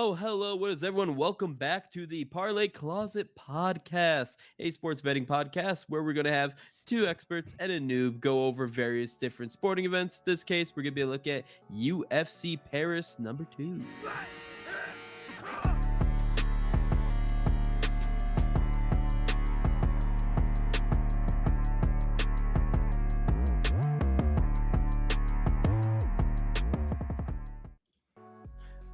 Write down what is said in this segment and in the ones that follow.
Oh, hello. What is everyone? Welcome back to the Parlay Closet podcast, a sports betting podcast where we're going to have two experts and a noob go over various different sporting events. This case, we're going to be looking at UFC Paris #2.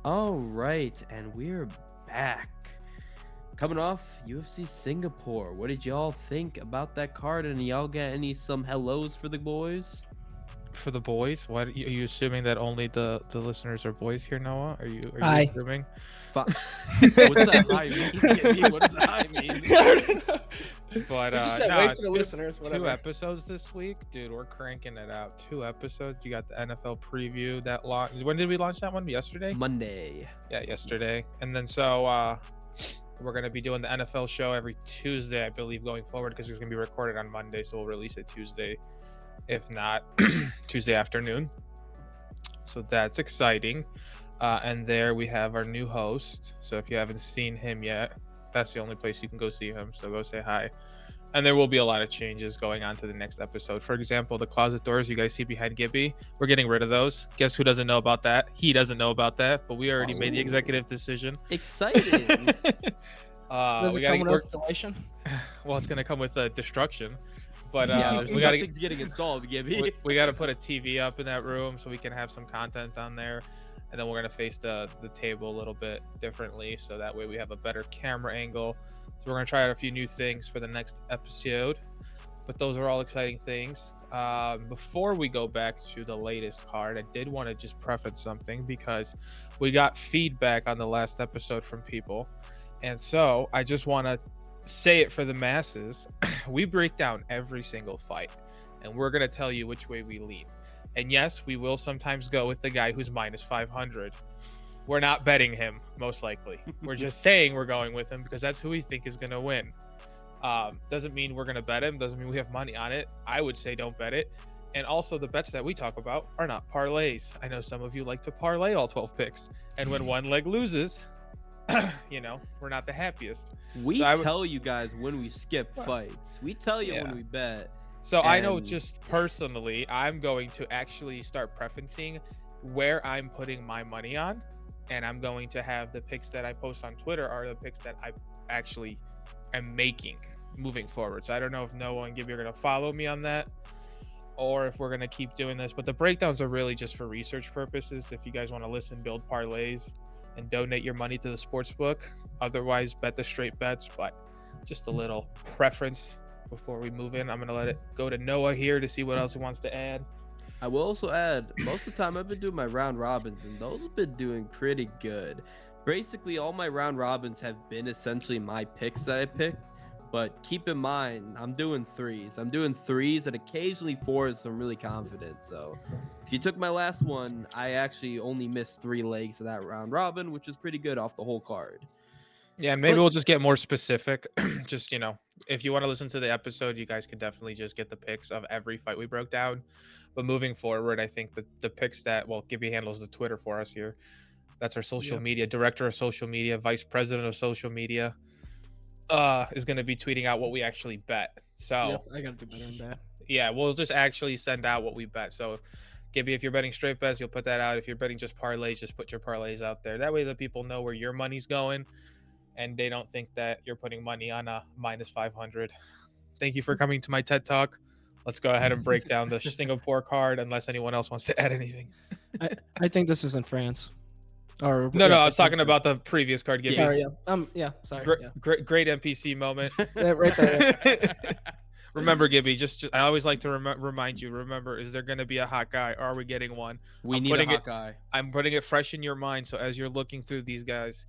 All right, and we're back. Coming off UFC Singapore. What did y'all think about that card? And y'all got some hellos for the boys? For the boys? What are you assuming that only the listeners are boys here, Noah? Are you Hi. assuming? What's that hi mean? What does that hi mean? But You just said no, wave to the listeners, whatever. 2 episodes this week, dude. We're cranking it out. 2 episodes. You got the NFL preview that launch. When did we launch that one? Yesterday? Monday. Yeah, yesterday. And then we're gonna be doing the NFL show every Tuesday, I believe, going forward, because it's gonna be recorded on Monday, so we'll release it Tuesday, if not Tuesday afternoon. So that's exciting. And there we have our new host. So if you haven't seen him yet, that's the only place you can go see him. So go say hi. And there will be a lot of changes going on to the next episode. For example, the closet doors you guys see behind Gibby, we're getting rid of those. Guess who doesn't know about that? He doesn't know about that, but we already made the executive decision. Exciting. Does it come with installation? Well, it's gonna come with destruction. But we got things getting installed, Gibby. we got to put a TV up in that room so we can have some content on there. And then we're going to face the table a little bit differently, so that way we have a better camera angle. So we're going to try out a few new things for the next episode. But those are all exciting things. Before we go back to the latest card, I did want to just preface something, because we got feedback on the last episode from people. And so I just want to say it for the masses. We break down every single fight, and we're going to tell you which way we lean. And yes, we will sometimes go with the guy who's minus 500. We're not betting him, most likely. We're just saying we're going with him because that's who we think is going to win. Doesn't mean we're going to bet him. Doesn't mean we have money on it. I would say don't bet it. And also, the bets that we talk about are not parlays. I know some of you like to parlay all 12 picks. And when one leg loses, we're not the happiest. We tell you guys when we skip fights. We tell you when we bet. So I know, just personally, I'm going to actually start preferencing where I'm putting my money on. And I'm going to have the picks that I post on Twitter are the picks that I actually am making moving forward. So I don't know if Noah and Gibby are going to follow me on that, or if we're going to keep doing this. But the breakdowns are really just for research purposes. If you guys want to listen, build parlays, and donate your money to the sports book. Otherwise, bet the straight bets. But just a little preference before we move in. I'm going to let it go to Noah here to see what else he wants to add. I will also add, most of the time I've been doing my round robins, and those have been doing pretty good. Basically, all my round robins have been essentially my picks that I picked. But keep in mind, I'm doing threes. I'm doing threes and occasionally fours, so I'm really confident. So if you took my last one, I actually only missed 3 legs of that round robin, which is pretty good off the whole card. Yeah, and maybe we'll just get more specific. Just, if you want to listen to the episode, you guys can definitely just get the picks of every fight we broke down. But moving forward, I think the picks that, Gibby handles the Twitter for us here. That's our social media, director of social media, vice president of social media, is going to be tweeting out what we actually bet. So I got to do better than that. Yeah, we'll just actually send out what we bet. So Gibby, if you're betting straight bets, you'll put that out. If you're betting just parlays, just put your parlays out there. That way the people know where your money's going, and they don't think that you're putting money on a minus 500. Thank you for coming to my TED Talk. Let's go ahead and break down the Singapore card, unless anyone else wants to add anything. I think this is in France. Or No, I was talking about the previous card, Gibby. Sorry, sorry. Great NPC moment. Right there. Remember, Gibby, just I always like to remind you, remember, is there going to be a hot guy? Or are we getting one? We need a hot guy. I'm putting it fresh in your mind, so as you're looking through these guys,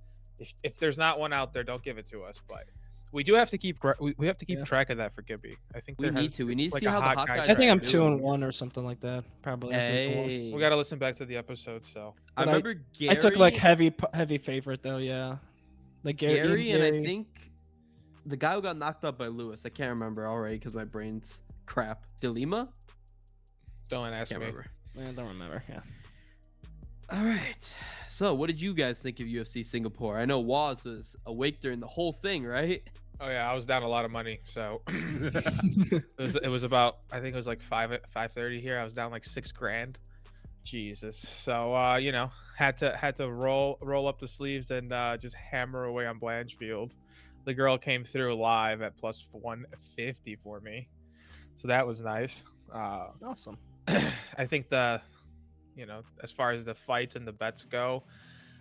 if there's not one out there, don't give it to us. But we do have to keep we have to keep track of that for Gibby. I think we need to. We need to see how the hot guys. I think I'm 2-1 or something like that. Probably. Hey. We got to listen back to the episode. So I remember Gary. I took like heavy favorite though. Yeah, like Gary and I think the guy who got knocked up by Lewis. I can't remember already because my brain's crap. DeLima? Don't ask me. I don't remember. Yeah. All right. So, what did you guys think of UFC Singapore? I know Waz was awake during the whole thing, right? Oh yeah, I was down a lot of money, so it was about, I think it was like 5:30 here. I was down like $6,000. Jesus. So had to roll up the sleeves and just hammer away on Blanchfield. The girl came through live at plus 150 for me, so that was nice. Awesome. I think as far as the fights and the bets go,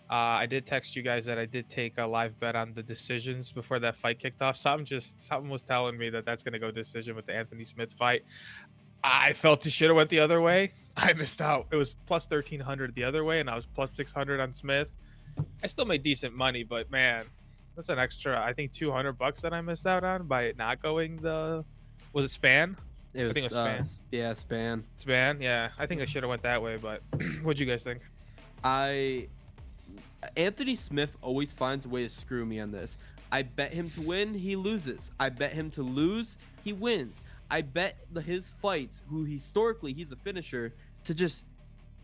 I did text you guys that I did take a live bet on the decisions before that fight kicked off. Something was telling me that that's gonna go decision with the Anthony Smith fight. I felt it should have went the other way. I missed out. It was plus 1,300 the other way, and I was plus 600 on Smith. I still made decent money, but man, that's an extra, I think, $200 that I missed out on by not going was it Span? It was, I think it was Span. Yeah, Span. Span, yeah. I think I should have went that way, but what'd you guys think? Anthony Smith always finds a way to screw me on this. I bet him to win, he loses. I bet him to lose, he wins. I bet his fights, who historically he's a finisher, to just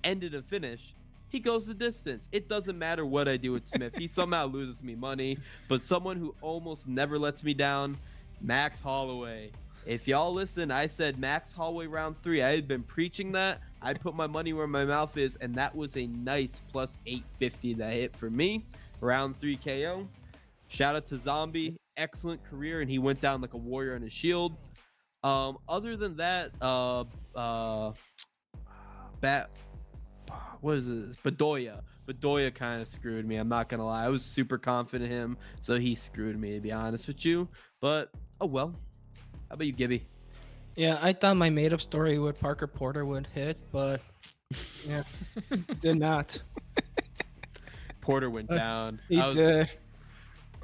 end in a finish. He goes the distance. It doesn't matter what I do with Smith. He somehow loses me money. But someone who almost never lets me down, Max Holloway. If y'all listen, I said Max Holloway round 3. I had been preaching that. I put my money where my mouth is, and that was a nice plus 850 that hit for me. Round 3 KO. Shout out to Zombie. Excellent career, and he went down like a warrior on his shield. Other than that, what is this? Bedoya kind of screwed me. I'm not gonna lie. I was super confident in him, so he screwed me, to be honest with you. But oh well. How about you, Gibby? Yeah, I thought my made-up story with Parker Porter would hit, but yeah, did not. Porter went down. He did.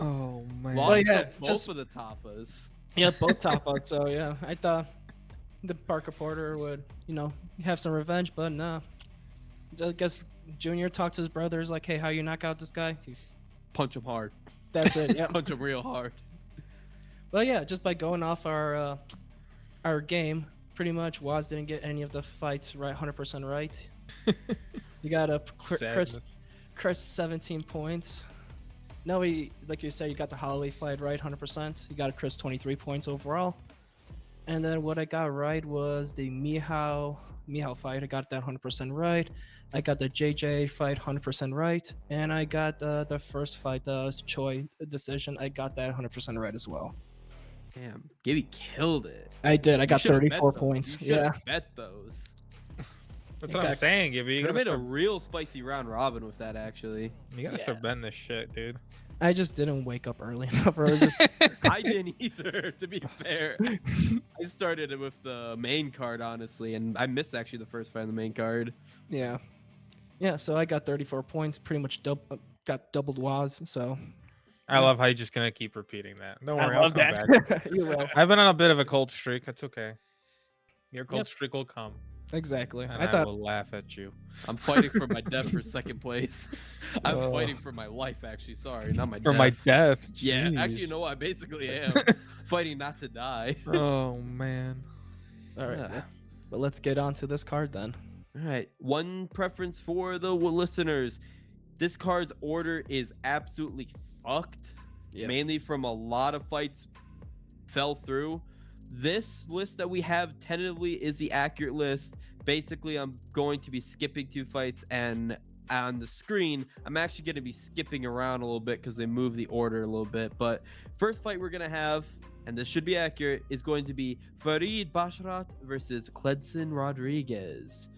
Oh man. Lost Well, yeah, both just- of the tapas. Yeah, both top out. So yeah, I thought the Parker Porter would, have some revenge, but no. I guess Junior talked to his brothers like, "Hey, how you knock out this guy?" Punch him hard. That's it. Yeah. Punch him real hard. Well, yeah, just by going off our game, pretty much Waz didn't get any of the fights right, 100% right. You got a Chris 17 points. No, like you said, you got the Holloway fight right, 100%. You got a Chris 23 points overall. And then what I got right was the Mihao fight. I got that 100% right. I got the JJ fight 100% right. And I got the first fight, the Choi decision. I got that 100% right as well. Damn, Gibby killed it. I did. I got You should've 34 bet those. points. You Yeah. should've bet those. That's what I'm saying, Gibby. You Could have made a gotta real spicy round robin with that, actually. start betting this shit, dude. I just didn't wake up early enough. Or just, I didn't either, to be fair. I started it with the main card, honestly, and I missed actually the first fight on the main card. yeah. Yeah, so I got 34 points, pretty much got doubled Waz, so. I love how you're just gonna keep repeating that. Don't worry, I I'll love come that. back. You will. I've been on a bit of a cold streak. That's okay. Your cold Yep. streak will come, Exactly. and I I thought will laugh at you. I'm fighting for my death for second place. I'm Oh. fighting for my life, actually. Sorry, not my For death. my death. Yeah, actually, you Jeez. know what? I basically am fighting not to die. Oh man. all right, Yeah. let's get on to this card then. All right, one preference for the listeners. This card's order is absolutely fucked. Yep. Mainly from a lot of fights fell through. This list that we have tentatively is the accurate list. Basically, I'm going to be skipping 2 fights, and on the screen, I'm actually going to be skipping around a little bit because they move the order a little bit. But first fight we're going to have, and this should be accurate, is going to be Farid Basharat versus Kledson Rodriguez.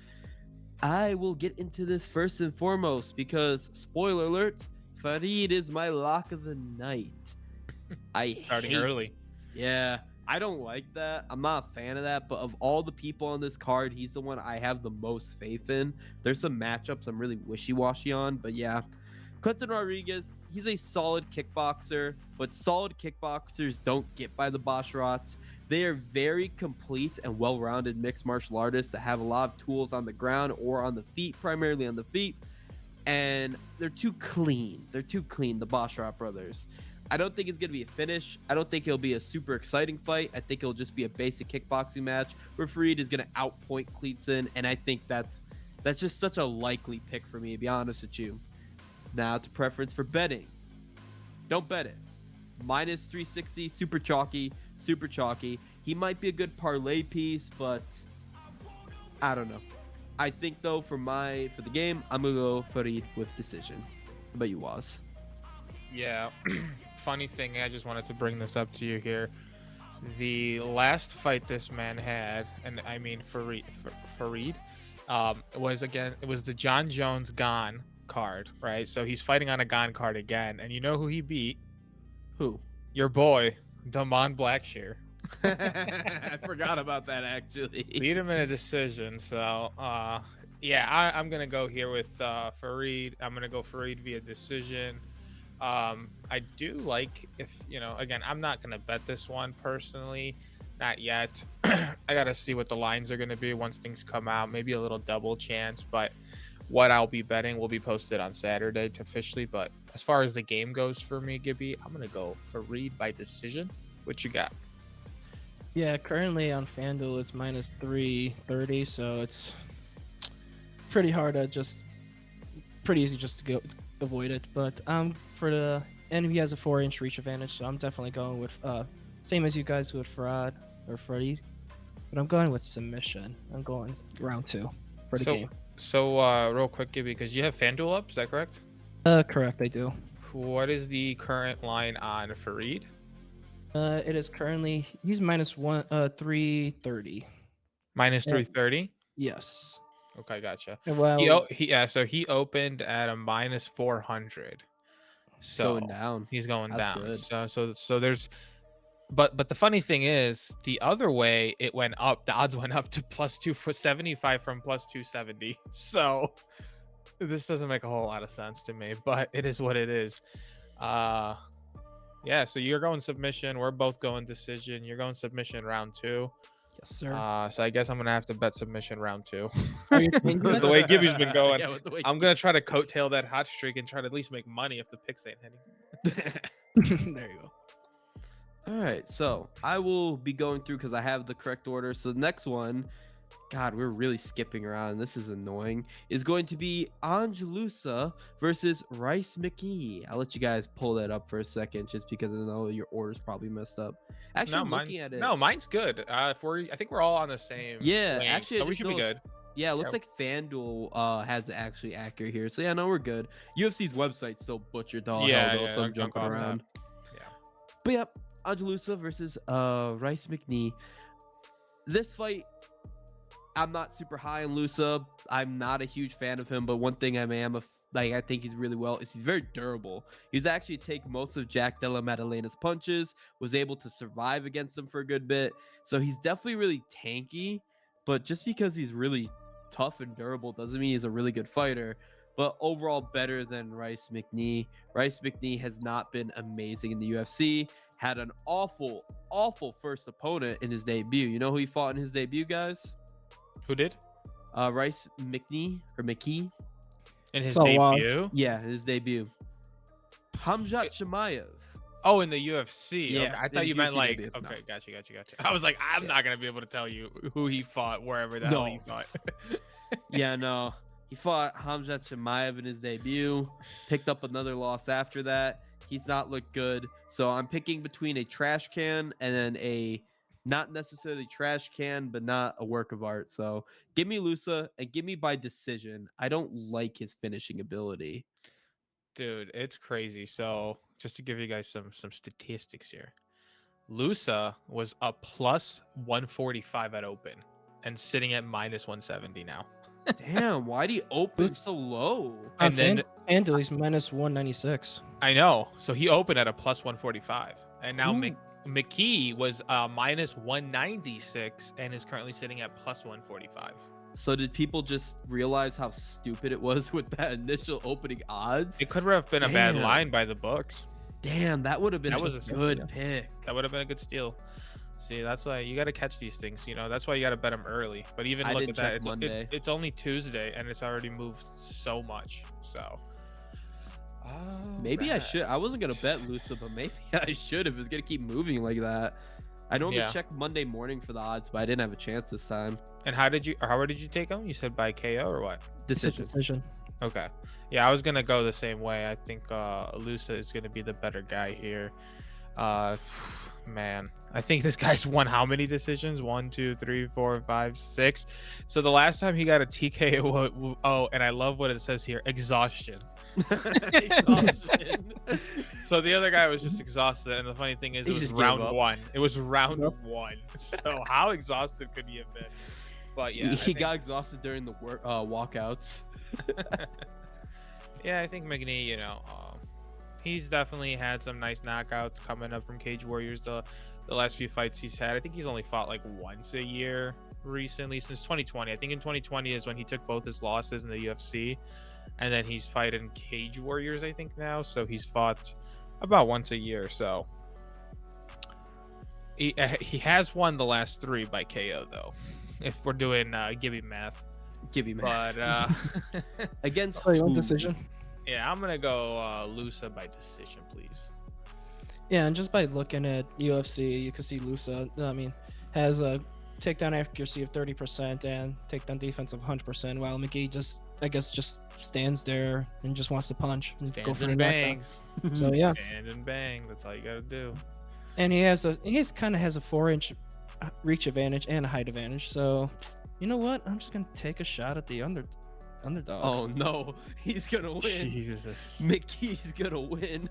I will get into this first and foremost because, spoiler alert, Farid is my lock of the night. I Starting hate, early. Yeah, I don't like that. I'm not a fan of that, but of all the people on this card, he's the one I have the most faith in. There's some matchups I'm really wishy-washy on, but yeah. Kledson Rodriguez, he's a solid kickboxer, but solid kickboxers don't get by the Basharats. They are very complete and well-rounded mixed martial artists that have a lot of tools on the ground or on the feet, primarily on the feet. And they're too clean. They're too clean, the Basharat brothers. I don't think it's going to be a finish. I don't think it'll be a super exciting fight. I think it'll just be a basic kickboxing match where Farid is going to outpoint Kledson, and I think that's just such a likely pick for me, to be honest with you. Now to preference for betting. Don't bet it. Minus 360, super chalky, super chalky. He might be a good parlay piece, but I don't know. I think though for the game, I'm gonna go Farid with decision. How about you, Waz? Yeah. Funny thing, I just wanted to bring this up to you here. The last fight this man had, and I mean Farid, it was the John Jones Gane card, right? So he's fighting on a Gane card again, and you know who he beat? Who? Your boy, Damon Blackshear. I forgot about that actually. Beat him in a decision. So, yeah, I'm gonna go here with Farid. I'm gonna go Farid via decision. I do like, if again, I'm not gonna bet this one personally, not yet. I gotta see what the lines are gonna be once things come out. Maybe a little double chance, but what I'll be betting will be posted on Saturday to officially. But as far as the game goes for me, Gibby, I'm gonna go Farid by decision. What you got? Yeah, currently on FanDuel it's minus 330, so it's pretty hard to pretty easy just to go avoid it. But and he has a 4-inch reach advantage, so I'm definitely going with same as you guys with Farid, but I'm going with submission. I'm going round 2 for the game. So real quick, Gibby, because you have FanDuel up, is that correct? Correct, I do. What is the current line on Farid? It is currently he's minus 330. Minus 330? Yes. Okay, gotcha. Well, so he opened at a minus 400. So going down. He's going That's down. good. So there's but the funny thing is the other way it went up. The odds went up to plus 275 from plus 270. So this doesn't make a whole lot of sense to me, but it is what it is. Yeah, so you're going submission. We're both going decision. You're going submission round 2. yes, sir. So I guess I'm gonna have to bet submission round 2. Are you thinking The way Gibby's been going, Yeah, with the way I'm gonna try to coattail that hot streak and try to at least make money if the picks ain't hitting. There you go. All right, so I will be going through because I have the correct order. So the next one, God, we're really skipping around. This is annoying. Is going to be Andalusa versus Rice McNeely. I'll let you guys pull that up for a second, just because I know your order's probably messed up. Actually, No, I'm looking at it. No, mine's good. I think we're all on the same. Yeah, lane, actually, so I we just should be noticed- good. Yeah, it looks Yeah. like FanDuel has it actually accurate here. So yeah, no, we're good. UFC's website's still butchered to all hell though, so I'm junk jumping off that. around. Yeah. But yep, Andalusa versus Rice McNeely. This fight, I'm not super high on Lusa. I'm not a huge fan of him, but one thing I think he's really well is he's very durable. He's actually take most of Jack Della Maddalena's punches, was able to survive against him for a good bit. So he's definitely really tanky, but just because he's really tough and durable doesn't mean he's a really good fighter. But overall better than Rice McNeely. Rice McNeely has not been amazing in the UFC. Had an awful first opponent in his debut. You know who he fought in his debut, guys? Who did? Rice McNeely or McKee. In his So, debut? Yeah, his debut. Hamzat Chimaev. Oh, in the UFC. Yeah, Okay. I in thought his you meant UFC like, debut. okay, No. gotcha. I was like, I'm not going to be able to tell you who he fought, wherever the hell he fought. Yeah, no. He fought Hamzat Chimaev in his debut. Picked up another loss after that. He's not looked good. So I'm picking between a trash can and then a not necessarily trash can, but not a work of art. So give me Lusa and give me by decision. I don't like his finishing ability. Dude, it's crazy. So just to give you guys some statistics here. Lusa was a plus 145 at open and sitting at minus 170 now. Damn, why do you open so low? And then FanDuel he's minus 196. I know. So he opened at a plus 145. And now Ooh. McKee was minus 196 and is currently sitting at plus 145. So did people just realize how stupid it was with that initial opening odds? It could have been a bad Damn. line by the books. Damn, that would have been That a was a good steal. pick. That would have been a good steal. See, that's why you got to catch these things. That's why you got to bet them early. But even I look didn't at that. check Monday. It's only Tuesday and it's already moved so much. So Maybe I should. I wasn't gonna bet Lusa, but maybe I should if it's gonna keep moving like that. I normally Yeah. check Monday morning for the odds, but I didn't have a chance this time. And how did you take them? You said by KO or what? It's a Decision. decision. Okay. Yeah, I was gonna go the same way. I think Alusa is gonna be the better guy here. Uh, man, I think this guy's won how many decisions? 1, 2, 3, 4, 5, 6. So the last time he got a TKO, oh, and I love what it says here, exhaustion. Exhaustion. So the other guy was just exhausted, and the funny thing is, He it was just gave round up. 1. It was round Yep. 1. So how exhausted could he have been? But yeah, He got exhausted during the walkouts. Yeah, I think McNeely, he's definitely had some nice knockouts coming up from Cage Warriors. The last few fights he's had, I think he's only fought like once a year recently since 2020. I think in 2020 is when he took both his losses in the UFC, and then he's fighting Cage Warriors, I think now. So he's fought about once a year. So he has won the last 3 by KO though, if we're doing Gibby math. Gibby man. But Against Oh, you want who? decision? yeah, I'm gonna go Lusa by decision, please. Yeah, and just by looking at UFC, you can see Lusa, I mean, has a takedown accuracy of 30% and takedown defense of 100%, while McGee just, I guess, just stands there and just wants to punch and go Stands for the and knockdown. bangs. So yeah, Stand and bang. That's all you gotta do. and he kind of has a 4-inch reach advantage and a height advantage. So, you know what? I'm just gonna take a shot at the underdog. Oh no, he's gonna win. Jesus. Mickey's gonna win.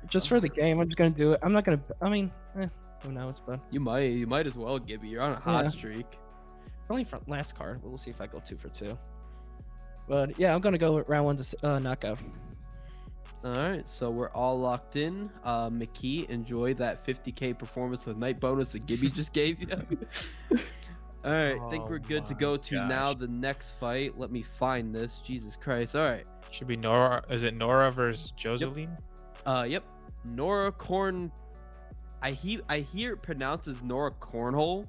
Just for the game, I'm just gonna do it. I'm not gonna. I mean, who knows? But You might as well, Gibby. You're on a hot Yeah. streak. only from last card. We'll see if I go 2 for 2. But yeah, I'm gonna go with round 1 to knockout. All right, so we're all locked in. McKee, enjoy that 50K performance of the night bonus that Gibby just gave you. All right, I think Oh we're good to my go to now gosh. the next fight. Let me find this. Jesus Christ. All right. Should be Nora. Is it Nora versus Joseline? Yep. Nora Corn. I hear it pronounced as Nora Cornhole.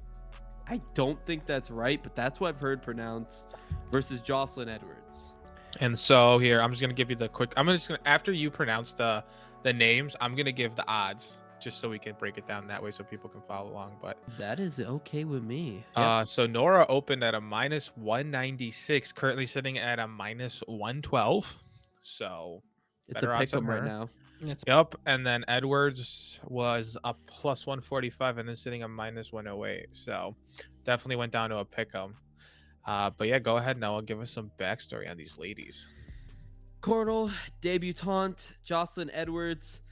I don't think that's right, but that's what I've heard pronounced. Versus Jocelyn Edwards. And so here, I'm just gonna give you the quick. After you pronounce the names, I'm gonna give the odds just so we can break it down that way so people can follow along. But That is okay with me. Yep. so Nora opened at a -196, currently sitting at a -112. So It's better a odds pick 'em on right her. now. It's Yep, and then Edwards was a +145 and then sitting at -108. So definitely went down to a pick 'em. But yeah, go ahead, Noah. Give us some backstory on these ladies. Cornell, debutante, Jocelyn Edwards.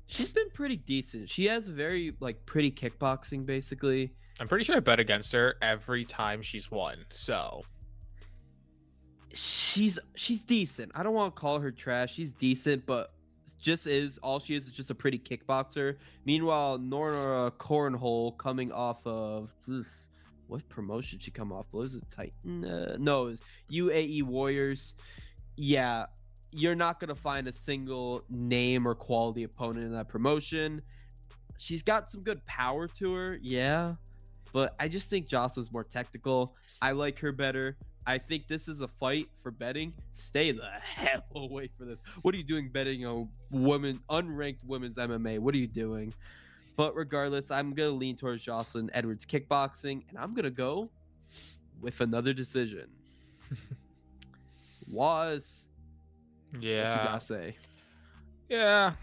She's been pretty decent. She has very pretty kickboxing, basically. I'm pretty sure I bet against her every time she's won. So She's decent. I don't want to call her trash. She's decent, but all she is just a pretty kickboxer. Meanwhile, Nora Cornhole coming off of what promotion she come off? Was it Titan? No, it was UAE Warriors. Yeah, you're not gonna find a single name or quality opponent in that promotion. She's got some good power to her, yeah, but I just think Jocelyn's more technical. I like her better. I think this is a fight for betting. Stay the hell away from this. What are you doing betting on unranked women's MMA? What are you doing? But regardless, I'm going to lean towards Jocelyn Edwards kickboxing, and I'm going to go with another decision. What you yeah, got to say? yeah,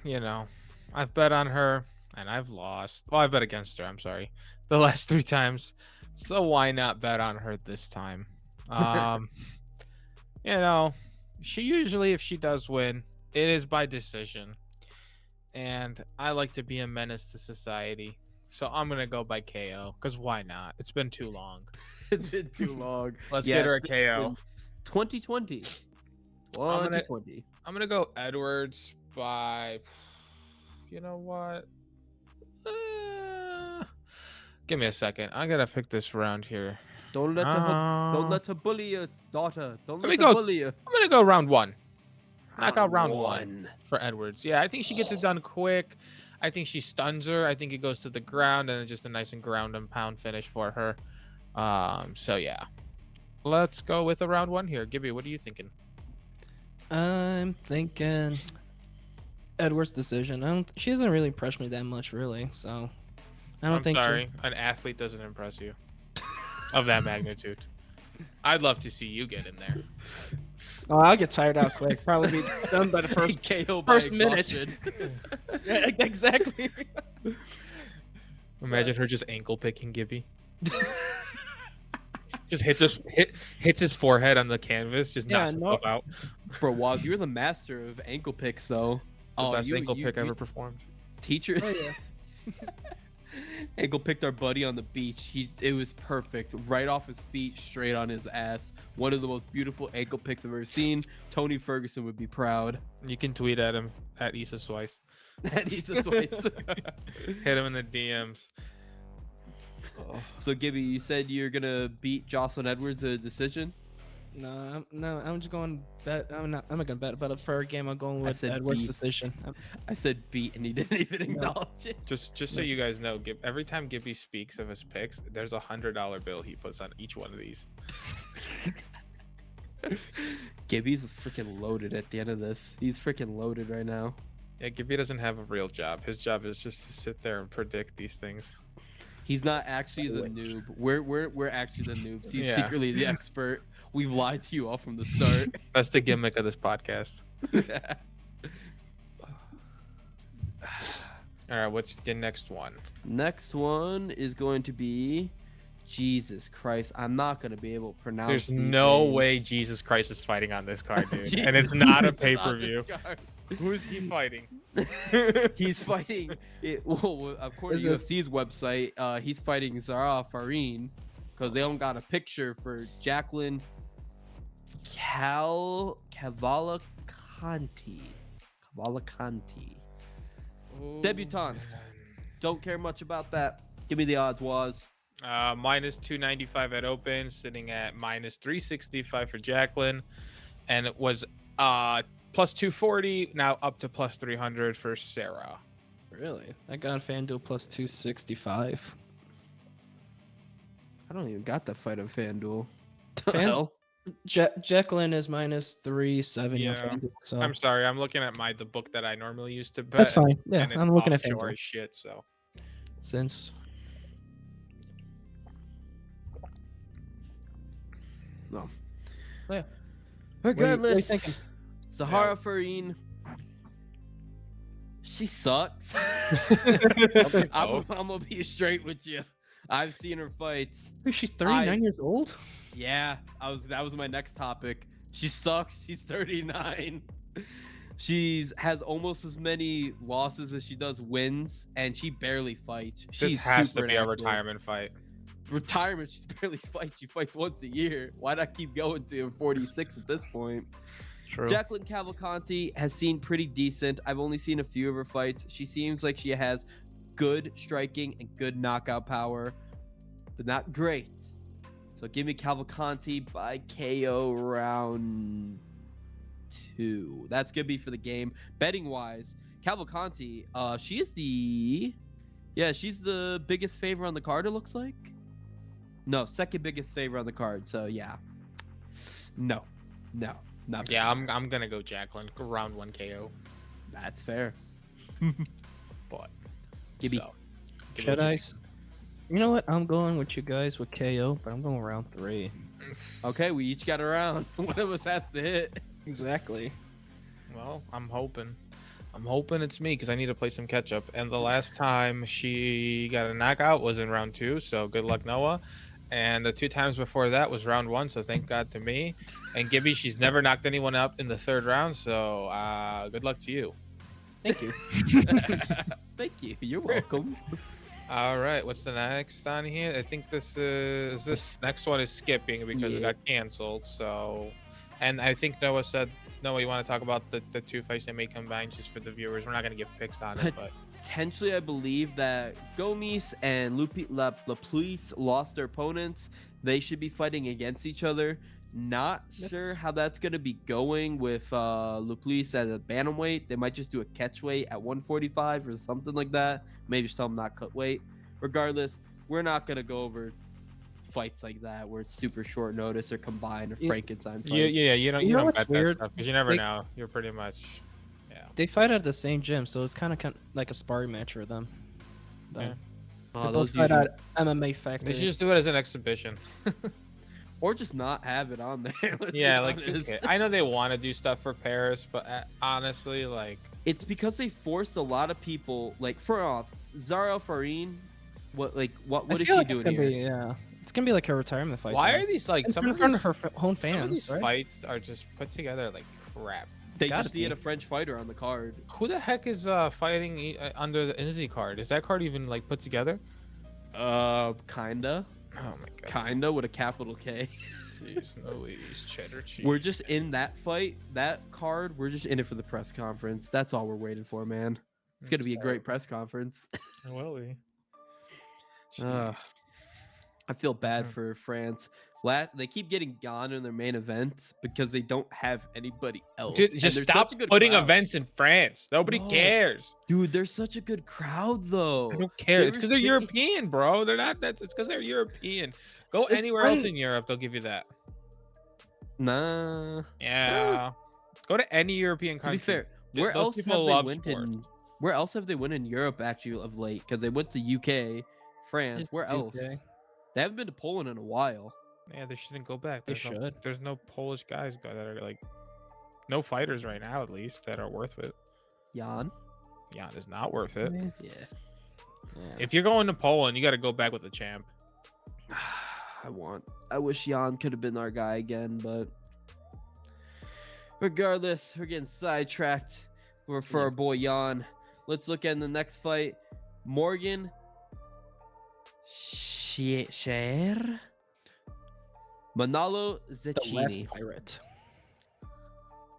I've bet on her and I've lost. Well, I bet against her. I'm sorry, the last 3 times. So why not bet on her this time? She usually, if she does win, it is by decision. And I like to be a menace to society. So I'm going to go by KO. Because why not? It's been too long. It's been too long. Let's get her a it's KO. been 2020. 2020. I'm going to go Edwards by... You know what? Give me a second. I got to pick this round here. Don't let her bully your daughter. Don't Let let me her go. bully you. I'm going to go round 1. Knock out round 1 for Edwards. Yeah, I think she gets it done quick. I think she stuns her. I think it goes to the ground and it's just a nice and ground and pound finish for her. So yeah. Let's go with a round 1 here. Gibby, what are you thinking? I'm thinking Edwards' decision. She doesn't really impress me that much, really. So I don't I'm think. sorry. An athlete doesn't impress you of that magnitude. I'd love to see you get in there. Oh, I'll get tired out quick. Probably be done by the first KO by first minute. exhaustion. Yeah, exactly. Imagine her just ankle picking Gibby. Just hits his forehead on the canvas, just knocks himself out. Bro, Waz, you're the master of ankle picks, though. The best ankle pick ever performed. Teacher. Oh, yeah. Ankle picked our buddy on the beach. It was perfect. Right off his feet, straight on his ass. One of the most beautiful ankle picks I've ever seen. Tony Ferguson would be proud. You can tweet at him at Issa Swice. At Issa Swice. Hit him in the DMs. So Gibby, you said you're gonna beat Jocelyn Edwards a decision? No, I'm just going bet. I'm not gonna bet, but for a game, I'm going with Edwards' beat. decision. I said beat, and he didn't even acknowledge it. Just so you guys know, every time Gibby speaks of his picks, there's $100 bill he puts on each one of these. Gibby's freaking loaded at the end of this. He's freaking loaded right now. Yeah, Gibby doesn't have a real job. His job is just to sit there and predict these things. He's not actually the noob. We're actually the noobs. He's secretly the expert. We've lied to you all from the start. That's the gimmick of this podcast. All right, what's the next one? Next one is going to be Jesus Christ. I'm not going to be able to pronounce There's these no names. way Jesus Christ is fighting on this card, dude. And it's not a pay-per-view. Who is he fighting? He's fighting well, according to UFC's website, he's fighting Zara Fareen because they don't got a picture for Jacqueline Cavalcante. Debutante. Don't care much about that. Give me the odds, Waz. Minus 295 at open, sitting at minus 365 for Jacqueline, and it was plus 240, now up to plus 300 for Sarah. Really? I got FanDuel plus 265. I don't even got that fight on FanDuel. Jacqueline is minus 370 on FanDuel. So I'm sorry, I'm looking at the book that I normally use to bet. That's fine. Yeah, I'm looking at FanDuel. FanDuel. Shit, so. Since. No. Oh, yeah. Regardless, what are you thinking? Zahara Fareen, she sucks. I'm gonna be straight with you. I've seen her fights. She's 39 years old. Yeah, that was my next topic. She sucks. She's 39. She has almost as many losses as she does wins, and she barely fights. This has to be a retirement fight. Retirement, she barely fights. She fights once a year. Why not keep going to 46 at this point? True. Jacqueline Cavalcante has seen pretty decent. I've only seen a few of her fights. She seems like she has good striking and good knockout power, but not great. So give me Cavalcante by KO round 2. That's gonna be for the game. Betting wise, Cavalcante, she's the biggest favorite on the card, it looks like. No, second biggest favorite on the card. So yeah. No. Not yeah, I'm gonna go Jacqueline. Round 1 KO. That's fair. But Gibby. Should I? You know what? I'm going with you guys with KO, but I'm going round 3. Okay, we each got a round. One of us has to hit. Exactly. Well, I'm hoping it's me because I need to play some catch up. And the last time she got a knockout was in round 2, so good luck, Noah. And the 2 times before that was round 1, so thank God to me. And Gibby, she's never knocked anyone up in the 3rd round, so good luck to you. Thank you. Thank you. You're welcome. All right, what's the next on here? I think this next one is skipping because it got canceled. So, and I think Noah said, Noah, you want to talk about the 2 fights they may combine just for the viewers? We're not going to give picks on it, but potentially I believe that Gomes and Laplice lost their opponents. They should be fighting against each other. Not sure how that's going to be going with Laplice as a bantamweight. They might just do a catch weight at 145 or something like that. Maybe just tell them not cut weight. Regardless, we're not going to go over fights like that where it's super short notice or combined or Frankenstein fights. Yeah, you don't bet weird? that stuff because you never know. You're pretty much, They fight at the same gym, so it's kind of like a sparring match for them. Yeah. They both fight at MMA Factory. They should just do it as an exhibition. or just not have it on there. Let's Yeah, be like honest. okay. I know they want to do stuff for Paris, but honestly, like It's because they forced a lot of people. Like for off, Zara Fareen, what I is feel she like doing it's gonna here? be it's gonna be like a retirement fight. why though. are these like It's some in of front these, of her own some of fans, these right? fights are just put together like crap. They gotta just need be. a French fighter on the card. Who the heck is fighting under the Izzy card? Is that card even like put together? Kinda, Oh my god. kinda with a capital K. Jeez, Louise, cheddar cheese. We're just in that fight, that card. We're just in it for the press conference. That's all we're waiting for, man. It's gonna be a great press conference. Will we? Ugh. Jeez. I feel bad Mhm. for France. They keep getting gone in their main events because they don't have anybody else. Dude, And just they're stop such a good putting crowd. events in France. Nobody No. cares. Dude, they're such a good crowd, though. I don't care. They It's were because they're sticking- European, bro. They're not that. It's because they're European. Go It's anywhere else fine. in Europe, they'll give you that. Nah. Yeah. Go to any European To country. be fair, Th- where those else people have they love went sport. in? Where else have they went in Europe actually of late? Because they went to UK, France. Just Where else? UK. They haven't been to Poland in a while. Yeah, they shouldn't go back. They There's no, should. There's no Polish guys that are like, no fighters right now at least that are worth it. Jan. Jan is not worth it. Yeah. If you're going to Poland, you got to go back with the champ. I wish Jan could have been our guy again, but regardless, we're getting sidetracked. We're for our boy Jan. Let's look at the next fight. Morgan Share Manalo The last Zecchini. pirate.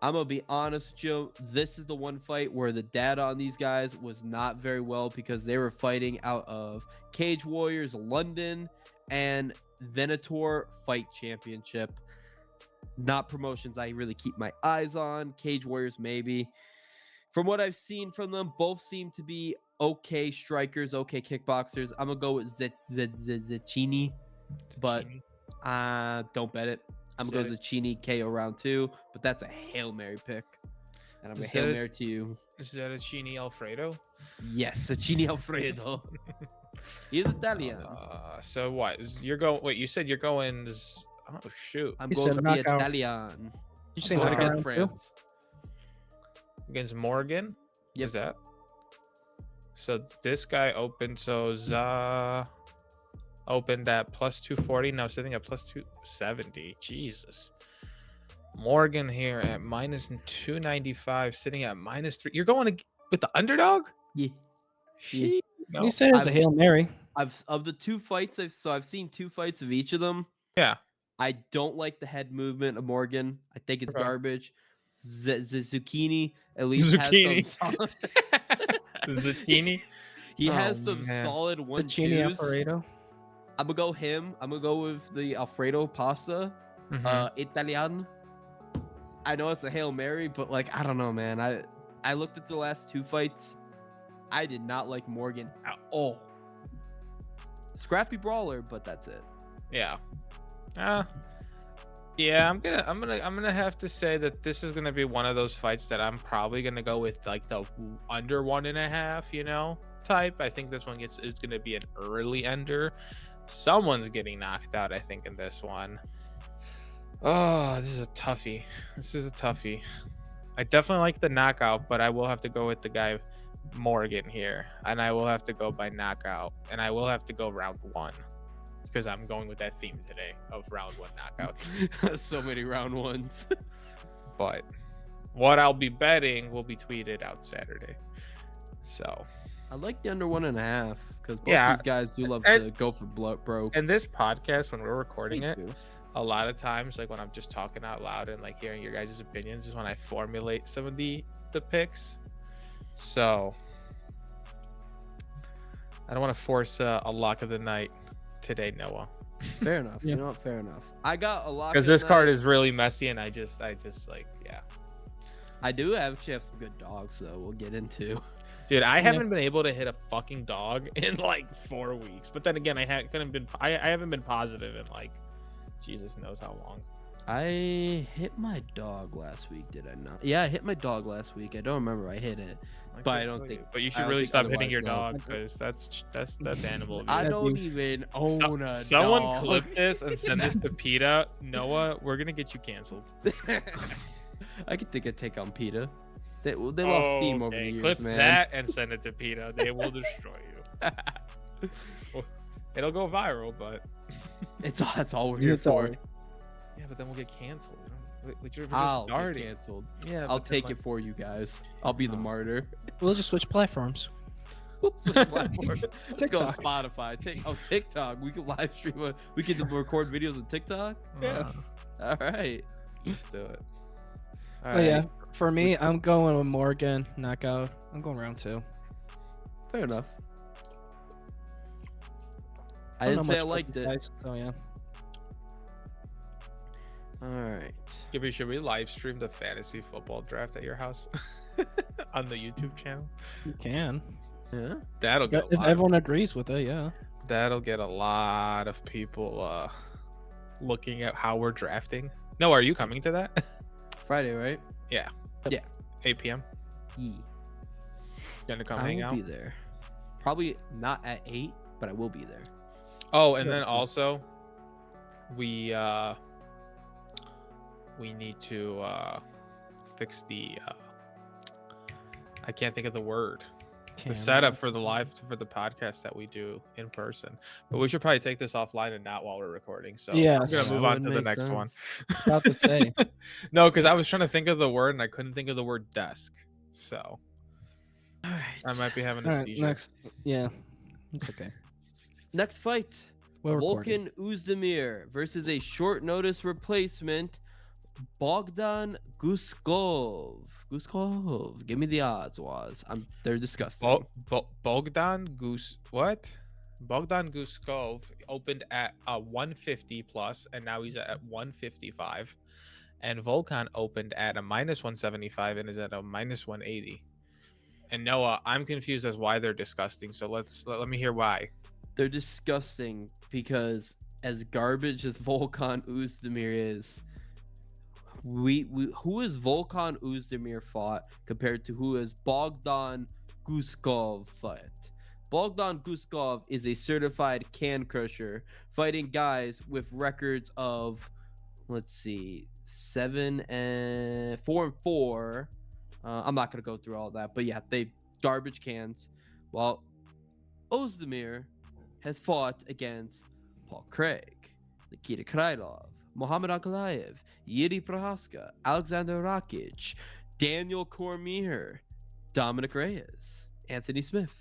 I'm gonna be honest with you. This is the one fight where the data on these guys was not very well because they were fighting out of Cage Warriors London and Venator Fight Championship. Not promotions I really keep my eyes on. Cage Warriors maybe. From what I've seen from them, both seem to be okay strikers, okay kickboxers. I'm gonna go with Zecchini, but don't bet it. I'm gonna go Zecchini KO round 2, but that's a Hail Mary pick. And I'm gonna Hail Mary to you. Is that a Chini Alfredo? Yes, Zecchini Alfredo. He's Italian. So what? You're going? Wait, you said you're going? Oh shoot! I'm He going said to be knockout. Italian. You say I'm going knockout against round two? France. Against Morgan? Yep. Is that? So this guy opened. So Za opened at plus 240. Now sitting at plus 270. Jesus. Morgan here at minus 295, sitting at minus 3. You're going with the underdog? Yeah. She, no. You said it's a Hail Mary. Of the two fights I've seen 2 fights of each of them. Yeah. I don't like the head movement of Morgan. I think it's Okay. garbage. Zucchini at least Zucchini. has some solid. Zucchini. He Oh, has some man. solid The Chini 1-2s. Alfredo. I'm gonna go him. I'm gonna go with the Alfredo pasta. Mhm. Italian. I know it's a Hail Mary, but like I don't know, man. I looked at the last 2 fights. I did not like Morgan at all. Scrappy brawler, but that's it. Yeah. Yeah, I'm gonna have to say that this is gonna be one of those fights that I'm probably gonna go with like the under 1.5, you know, type. I think this one is gonna be an early ender. Someone's getting knocked out, I think, in this one. Oh, this is a toughie. I definitely like the knockout, but I will have to go with the guy Morgan here, and I will have to go by knockout, and I will have to go round 1. Because I'm going with that theme today of round 1 knockouts. So many round 1s. But what I'll be betting will be tweeted out Saturday. So, I like the under 1.5 because both Yeah, these guys do love and- to go for broke. and this podcast, when we're recording Me it, too. a lot of times, like when I'm just talking out loud and like hearing your guys' opinions, is when I formulate some of the picks. So, I don't want to force a lock of the night today, Noah, Fair enough. Yeah. You know what? Fair enough. I got a lot because this card is really messy, and I just like, yeah. I do actually have some good dogs, though. We'll get into. Dude, I haven't been able to hit a fucking dog in like 4 weeks. But then again, I haven't been positive in like Jesus knows how long. I hit my dog last week, did I not? Yeah, I hit my dog last week. I don't remember. I hit it, but I don't think. But you I should don't really think stop hitting otherwise, your no. dog because that's animal I abuse. don't even own a Someone dog. clip this and send this to PETA. Noah, we're gonna get you canceled. I could think I'd take on PETA. They lost steam over the Okay, years, clip man. that and send it to PETA. They will destroy you. Well, it'll go viral, but That's all we're here It's for. all- yeah, but then we'll get canceled. We're just I'll get starting. canceled. Yeah, I'll but then, take like, it for you guys. I'll be the martyr. We'll just switch platforms. Switch platform. Let's go TikTok. Spotify. TikTok. We can live stream. We can record videos on TikTok. Yeah. All right. Let's do it. All But yeah, right. for me, Which- I'm going with Morgan knockout. I'm going round 2. Fair enough. I don't didn't know say I much about liked these it. guys, so yeah. All right. Should we live stream the fantasy football draft at your house on the YouTube channel? You can. Yeah. That'll get If everyone agrees with it, yeah. that'll get a lot of people looking at how we're drafting. No, are you coming to that? Friday, right? 8 p.m. Yeah. Gonna come I hang will out. be there. Probably not at 8, but I will be there. Oh, and then Yeah. also we need to fix the I can't think of the word. The setup for the podcast that we do in person. But we should probably take this offline and not while we're recording. So Yes. I'm gonna That move on would to the make next one. About to say. No, because I was trying to think of the word and I couldn't think of the word desk. So All right. I might be having a All right, seizure. next. Yeah, it's okay. Next fight. We're recording. Volkan Uzdemir versus a short notice replacement, Bogdan Guskov. Guskov. Give me the odds, Waz. They're disgusting. Bogdan Guskov opened at 150 plus, and now he's at 155. And Volkan opened at a minus 175 and is at a minus 180. And Noah, I'm confused as why they're disgusting. So let me hear why. They're disgusting because as garbage as Volkan Uzdemir is, who has Volkan Uzdemir fought compared to who has Bogdan Guskov fought? Bogdan Guskov is a certified can crusher, fighting guys with records of, let's see, 4-4. I'm not gonna go through all that, but yeah, they garbage cans. While Ozdemir has fought against Paul Craig, Nikita Krylov, Muhammad Ankalaev, Yuri Prohaska, Alexander Rakic, Daniel Cormier, Dominic Reyes, Anthony Smith.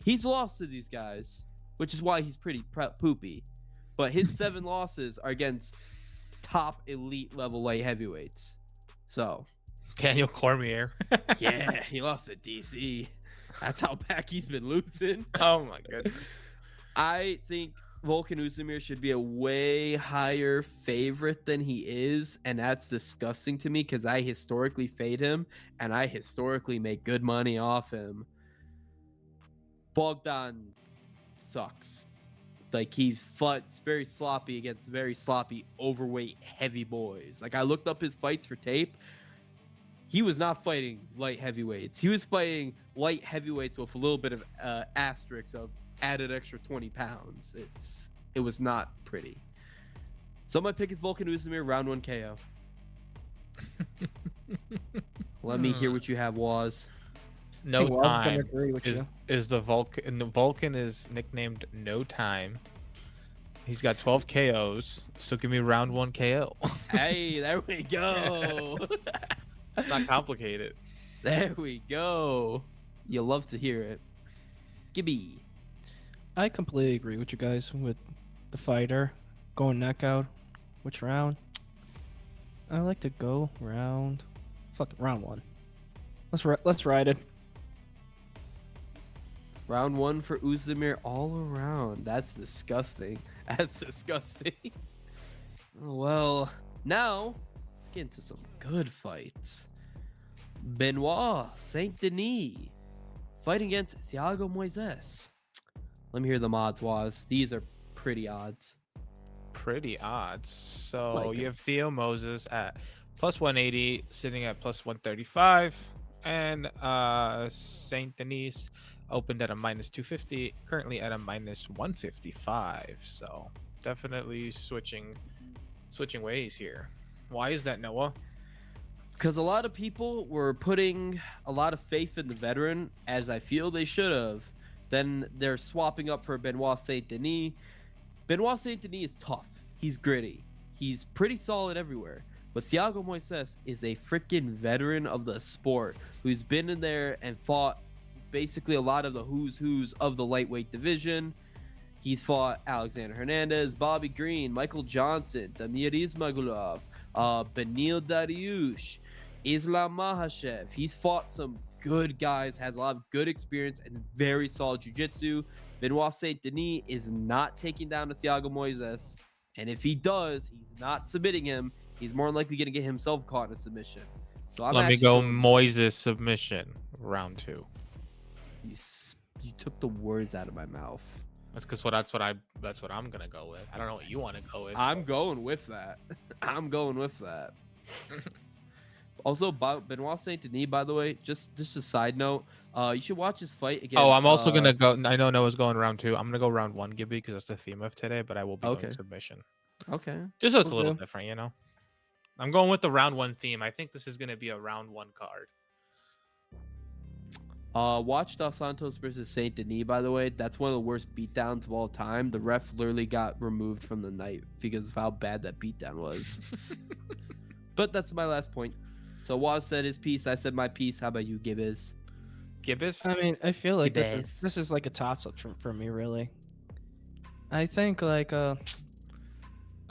He's lost to these guys, which is why he's pretty poopy. But his 7 losses are against top elite level light heavyweights. So, Daniel Cormier. yeah, he lost to DC. That's how back he's been losing. Oh my goodness. I think Volkan Uzdemir should be a way higher favorite than he is, and that's disgusting to me because I historically fade him and I historically make good money off him. Bogdan sucks. Like, he fights very sloppy against very sloppy, overweight, heavy boys. Like, I looked up his fights for tape. He was not fighting light heavyweights. He was fighting light heavyweights with a little bit of asterisk of added extra 20 pounds. It was not pretty. So my pick is Volkan Uzdemir, round 1 KO. Let me hear what you have, Waz. No Well, I was gonna time agree with you. is the Vulcan. The Vulcan is nicknamed No Time. He's got 12 KOs. So give me round 1 KO. Hey, there we go. It's not complicated. There we go. You love to hear it. Gibby. I completely agree with you guys with the fighter going knockout. Which round? I like to go round. Fuck it, round 1. Let's ride it. Round 1 for Uzdemir all around. That's disgusting. That's disgusting. Well, now let's get into some good fights. Benoit Saint Denis fighting against Thiago Moises. Let me hear the odds, Waz. These are pretty odds. pretty odds. So Like you it. have Theo Moses at plus 180, sitting at plus 135, and Saint Denis opened at a minus 250, currently at a minus 155. So definitely switching ways here. Why is that, Noah? Because a lot of people were putting a lot of faith in the veteran, as I feel they should have. Then they're swapping up for Benoit Saint Denis. Benoit Saint Denis is tough. He's gritty. He's pretty solid everywhere. But Thiago Moises is a freaking veteran of the sport who's been in there and fought basically a lot of the who's of the lightweight division. He's fought Alexander Hernandez, Bobby Green, Michael Johnson, Damir Ismagulov, Benil Dariush, Islam Makhachev. He's fought some good guys, has a lot of good experience, and very solid jiu-jitsu. Benoit Saint Denis is not taking down to Thiago Moises, and if he does, he's not submitting him. He's more likely going to get himself caught in a submission. So I'm Let me actually go going- Moises submission round 2. You took the words out of my mouth. That's because that's what I'm gonna go with. I don't know what you want to go with. I'm going with that. I'm going with that. Also, Benoit Saint Denis, by the way, just a side note, you should watch his fight against. I'm also gonna go. I know Noah's going round 2. I'm gonna go round 1, Gibby, because that's the theme of today. But I will be Okay. going submission, Okay. just so it's a little Okay. different, I'm going with the round 1 theme. I think this is gonna be a round 1 card. Watch Dos Santos versus Saint Denis, by the way. That's one of the worst beatdowns of all time. The ref literally got removed from the night because of how bad that beatdown was. But that's my last point. So Waz said his piece. I said my piece. How about you, Gibbs? Gibbous? I mean, I feel like Gibbous. this is like a toss up for me, really. I think like I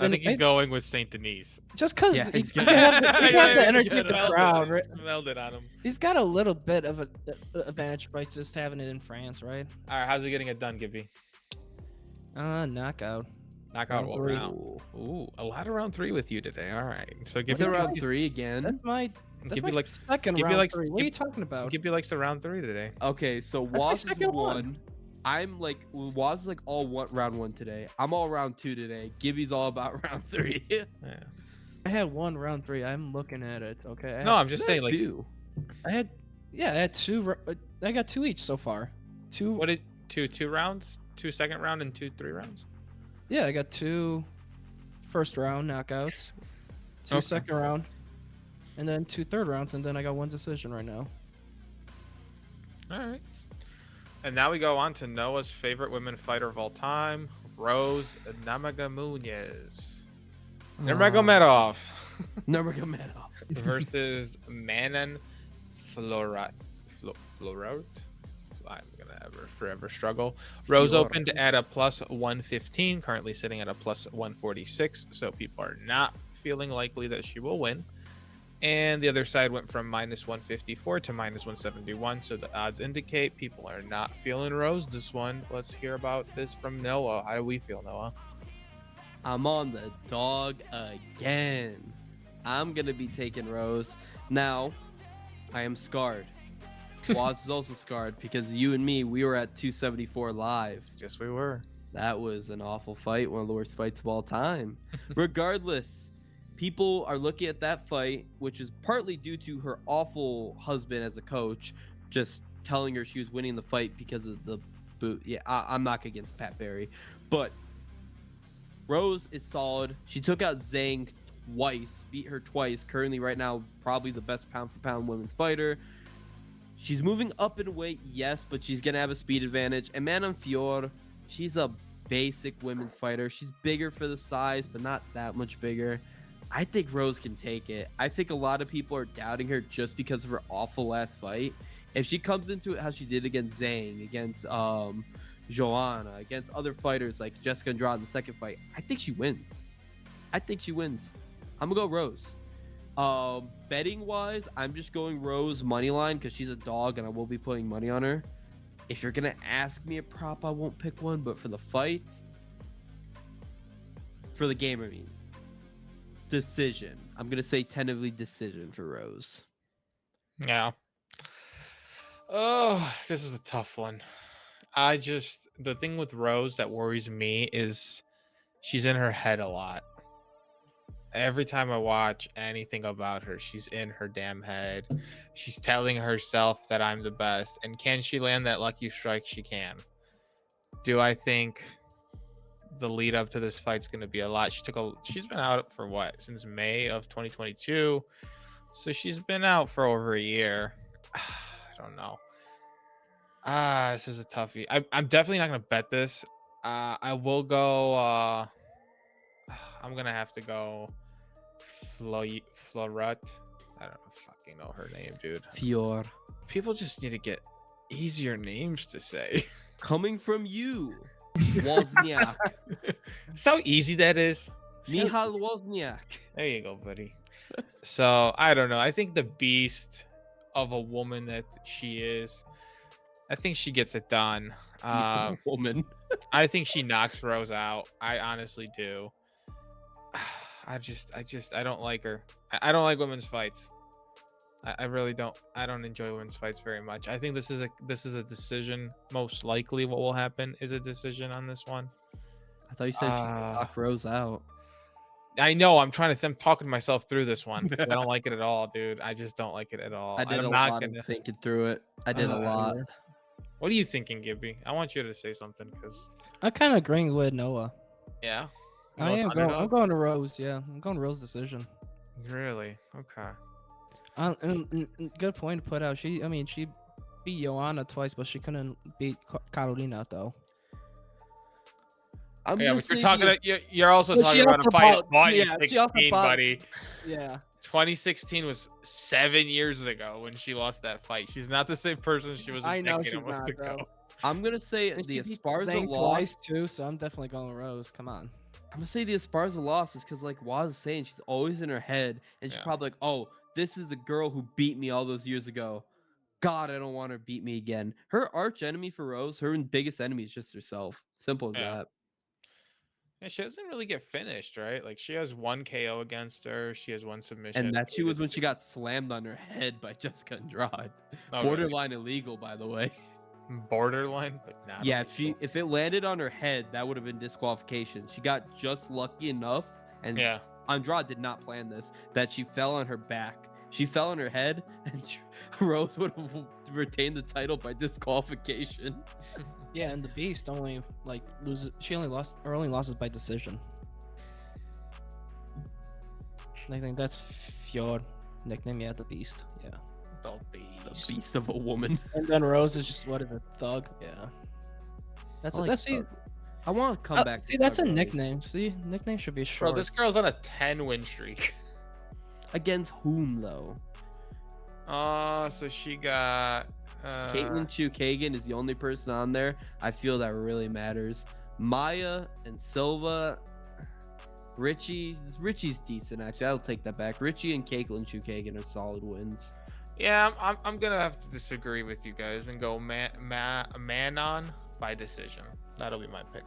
think he's going with Saint Denis. just because Yeah, he he's have good. the energy of the Smelled it. crowd, right? Smelled it on him. He's got a little bit of a advantage by just having it in France, right? All right, how's he getting it done, Gibby? Knockout. Knockout Round 3. round. Ooh, a lot of round 3 with you today. All right, so Is Gibby it round 3 again? That's my Gibby my likes second Gibby round likes- 3. What are you Gib- talking about? Gibby likes the round 3 today. Okay, so That's my Waz is second one. 1. I'm like Waz is like all round 1 today. I'm all round 2 today. Gibby's all about round 3. Yeah. I had one round 3. I'm looking at it. Okay. No, I'm just saying, like, I had 2. I got 2 each so far. 2. what did two rounds? 2 second round and 2 3 rounds. Yeah, I got 2 first round knockouts, 2 Okay. second round, and then 2 third rounds, and then I got 1 decision right now. All right. And now we go on to Noah's favorite women fighter of all time, Rose Namajunas. Nurmagomedov Nurmagomedov. versus Manon Florat. Florat? I'm gonna forever struggle. Rose Fiore. opened at a plus 115, currently sitting at a plus 146. So people are not feeling likely that she will win. And the other side went from minus 154 to minus 171. So the odds indicate people are not feeling Rose this one. Let's hear about this from Noah. How do we feel, Noah? I'm on the dog again. I'm going to be taking Rose. Now, I am scarred. Waz is also scarred because you and me, we were at 274 live. Yes, we were. That was an awful fight, one of the worst fights of all time. Regardless, people are looking at that fight, which is partly due to her awful husband as a coach, just telling her she was winning the fight because of the boot. Yeah, I'm not against Pat Barry, but Rose is solid. She took out Zhang twice, beat her twice. Currently, right now, probably the best pound-for-pound women's fighter. She's moving up in weight, yes, but she's going to have a speed advantage. And Manon Fiore, she's a basic women's fighter. She's bigger for the size, but not that much bigger. I think Rose can take it. I think a lot of people are doubting her just because of her awful last fight. If she comes into it how she did against Zhang, against Joanna, against other fighters like Jessica Andrade in the second fight, I think she wins. I'm going to go Rose. Betting wise, I'm just going Rose money line because she's a dog and I will be putting money on her. If you're gonna ask me a prop, I won't pick one, but for the fight, for the game, I mean, decision. I'm gonna say tentatively decision for Rose. Yeah. Oh, this is a tough one. The thing with Rose that worries me is she's in her head a lot. Every time I watch anything about her, she's in her damn head. She's telling herself that I'm the best. And can she land that lucky strike? She can. Do I think the lead up to this fight's going to be a lot? She's been out for what? Since May of 2022. So she's been out for over a year. I don't know. This is a toughie. I'm definitely not going to bet this. I will go. I'm going to have to go Floret. I don't fucking know her name, dude. Fiore. People just need to get easier names to say. Coming from you, Wozniak. So easy that is. Michal Wozniak. There you go, buddy. So I don't know. I think the beast of a woman that she is, I think she gets it done. Woman. I think she knocks Rose out. I honestly do. I don't like her. I don't like women's fights. I really don't. I don't enjoy women's fights very much. I think this is a decision. Most likely, what will happen is a decision on this one. I thought you said she knocked Rose out. I know. I'm talking myself through this one. I don't like it at all, dude. I just don't like it at all. I did a lot of thinking through it. I did a lot. What are you thinking, Gibby? I want you to say something because I'm kind of agreeing with Noah. Yeah. I'm going to Rose. Yeah, I'm going to Rose decision. Really? Okay. Good point to put out. She beat Joanna twice, but she couldn't beat Carolina though. You're also talking about a fight fought in 2016, buddy. Yeah. 2016 was 7 years ago when she lost that fight. She's not the same person she was a decade almost ago. I'm gonna say the Esparza loss twice too, so I'm definitely going Rose. Come on. I'm gonna say the Esparza loss is because, like Waz is saying, she's always in her head, and she's probably like, "Oh, this is the girl who beat me all those years ago. God, I don't want her to beat me again." Her arch enemy for Rose, her biggest enemy is just herself. Simple as that. Yeah, she doesn't really get finished, right? Like she has one KO against her. She has one submission. And that she was when she got slammed on her head by Jessica Andrade. Oh, borderline illegal, by the way. Borderline, but not. Yeah, if it landed on her head, that would have been disqualification. She got just lucky enough, and Andrade did not plan this, that she fell on her back. She fell on her head, and Rose would have retained the title by disqualification. Yeah, and the Beast only loses. She only loses by decision. I think that's your nickname. Yeah, the Beast. Yeah. The Beast. The Beast of a woman. And then Rose is just Thug. Yeah. That's I want to come back. See, that's a nickname. See, nickname should be short. Bro, this girl's on a 10-win streak. Against whom though? So she got Caitlin Chukagan is the only person on there. I feel that really matters. Maya and Silva. Richie's decent actually. I'll take that back. Richie and Caitlin Chukagan are solid wins. Yeah, I'm gonna have to disagree with you guys and go Manon by decision. That'll be my pick.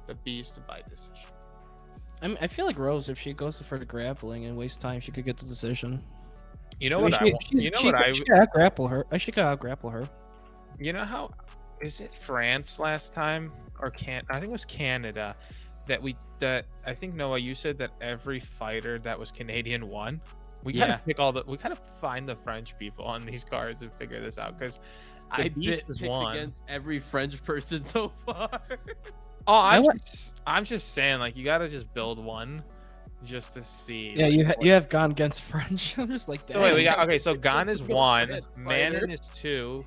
The Beast by decision. I feel like Rose, if she goes for the grappling and waste time, she could get the decision. You know what I want? You know what I should out-grapple her. I should out-grapple her. You know how is it France last time or I think it was Canada that I think Noah, you said that every fighter that was Canadian won. We gotta find the French people on these cards and figure this out because I picked against every French person so far. Oh, I'm just saying, like, you gotta just build one just to see. Yeah, you have Gane against French. I'm just like, damn. So wait, so Gane is 1, Manon is 2,